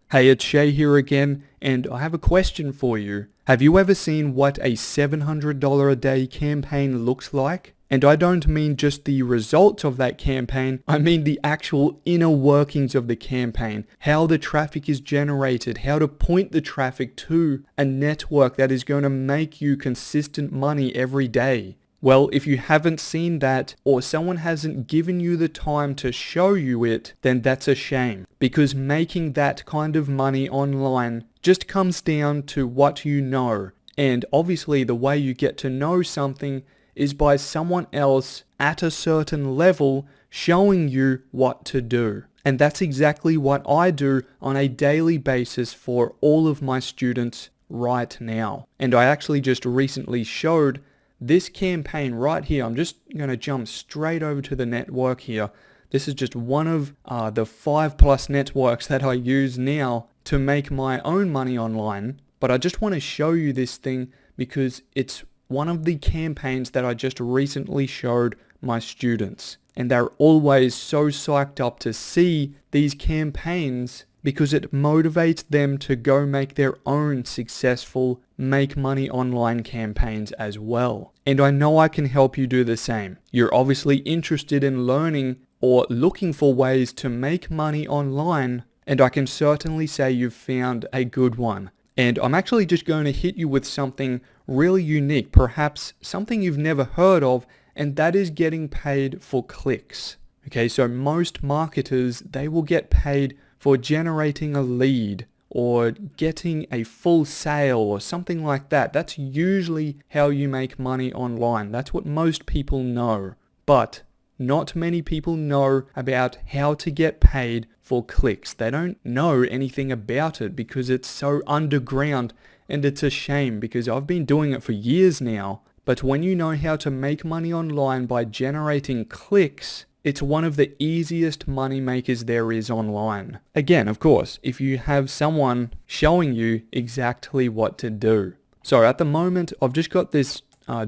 Hey, it's Shay here again, and I have a question for you. Have you ever seen what a $700 a day campaign looks like? And I don't mean just the results of that campaign, I mean the actual inner workings of the campaign, how the traffic is generated, how to point the traffic to a network that is going to make you consistent money every day. Well, if you haven't seen that, or someone hasn't given you the time to show you it, then that's a shame. Because making that kind of money online just comes down to what you know. And obviously the way you get to know something is by someone else at a certain level showing you what to do. And that's exactly what I do on a daily basis for all of my students right now. And I actually just recently showed this campaign right here. I'm just going to jump straight over to the network here. This is just one of the 5+ networks that I use now to make my own money online. But I just want to show you this thing because it's one of the campaigns that I just recently showed my students. And they're always so psyched up to see these campaigns because it motivates them to go make their own successful make money online campaigns as well. And I know I can help you do the same. You're obviously interested in learning or looking for ways to make money online, and I can certainly say you've found a good one. And I'm actually just going to hit you with something really unique, perhaps something you've never heard of, and that is getting paid for clicks. Okay, so most marketers, they will get paid for generating a lead or getting a full sale or something like that. That's usually how you make money online. That's what most people know. But not many people know about how to get paid for clicks. They don't know anything about it because it's so underground, and it's a shame because I've been doing it for years now. But when you know how to make money online by generating clicks, it's one of the easiest money makers there is online. Again, of course, if you have someone showing you exactly what to do. So at the moment, I've just got this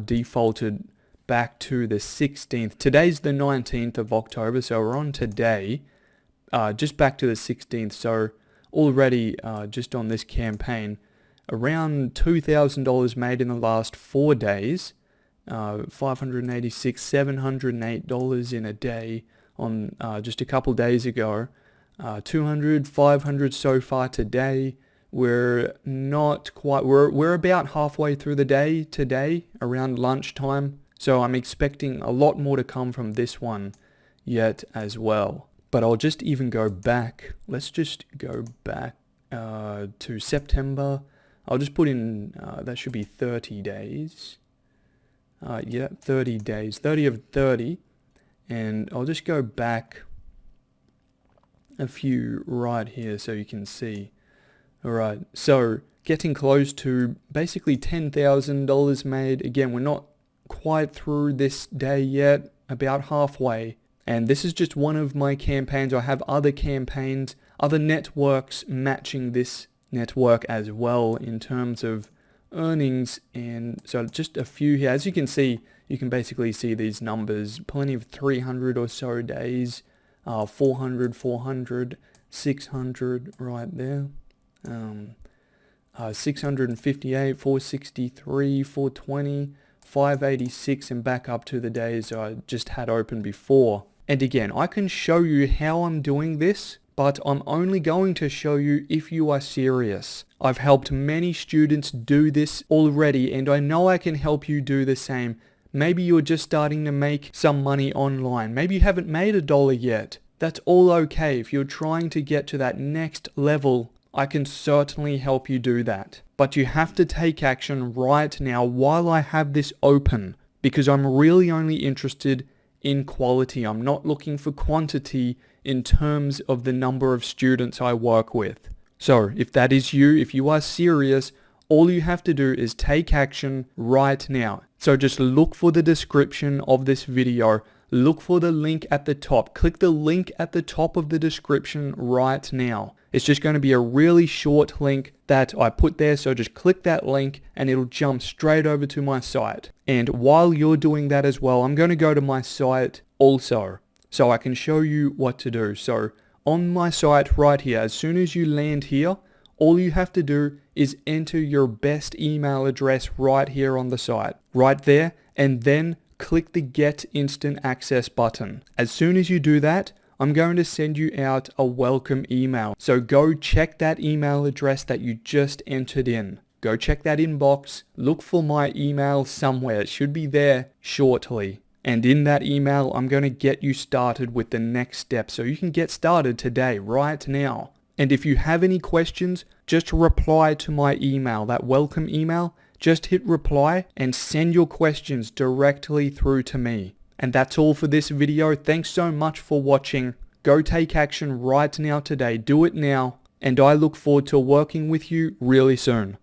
defaulted back to the 16th. Today's the 19th of October, so we're on today. Just back to the 16th, so already just on this campaign, around $2,000 made in the last 4 days. $586, $708 in a day on just a couple days ago. 200, 500 so far today. We're not quite, we're about halfway through the day today, around lunchtime. So I'm expecting a lot more to come from this one yet as well. But I'll just even go back. Let's just go back to September. I'll just put in, that should be 30 days. 30 days, 30 of 30, and I'll just go back a few right here so you can see. Alright, so getting close to basically $10,000 made. Again, we're not quite through this day yet, about halfway, and this is just one of my campaigns. I have other campaigns, other networks matching this network as well in terms of earnings, and so just a few here. As you can see, you can basically see these numbers, plenty of 300 or so days, 400, 600 right there, 658, 463, 420, 586, and back up to the days I just had open before. And again, I can show you how I'm doing this, but I'm only going to show you if you are serious. I've helped many students do this already, and I know I can help you do the same. Maybe you're just starting to make some money online. Maybe you haven't made $1 yet. That's all okay. If you're trying to get to that next level, I can certainly help you do that. But you have to take action right now while I have this open, because I'm really only interested in quality. I'm not looking for quantity in terms of the number of students I work with. So if that is you, if you are serious, all you have to do is take action right now. So just look for the description of this video. Look for the link at the top. Click the link at the top of the description right now. It's just going to be a really short link that I put there. So just click that link and it'll jump straight over to my site. And while you're doing that as well, I'm going to go to my site also, so I can show you what to do. So On my site right here, as soon as you land here, all you have to do is enter your best email address right here on the site, right there, and then click the Get Instant Access button. As soon as you do that, I'm going to send you out a welcome email. So go check that email address that you just entered in. Go check that inbox, look for my email somewhere. It should be there shortly. And in that email, I'm going to get you started with the next step so you can get started today, right now. And if you have any questions, just reply to my email, that welcome email. Just hit reply and send your questions directly through to me. And that's all for this video. Thanks so much for watching. Go take action right now today. Do it now. And I look forward to working with you really soon.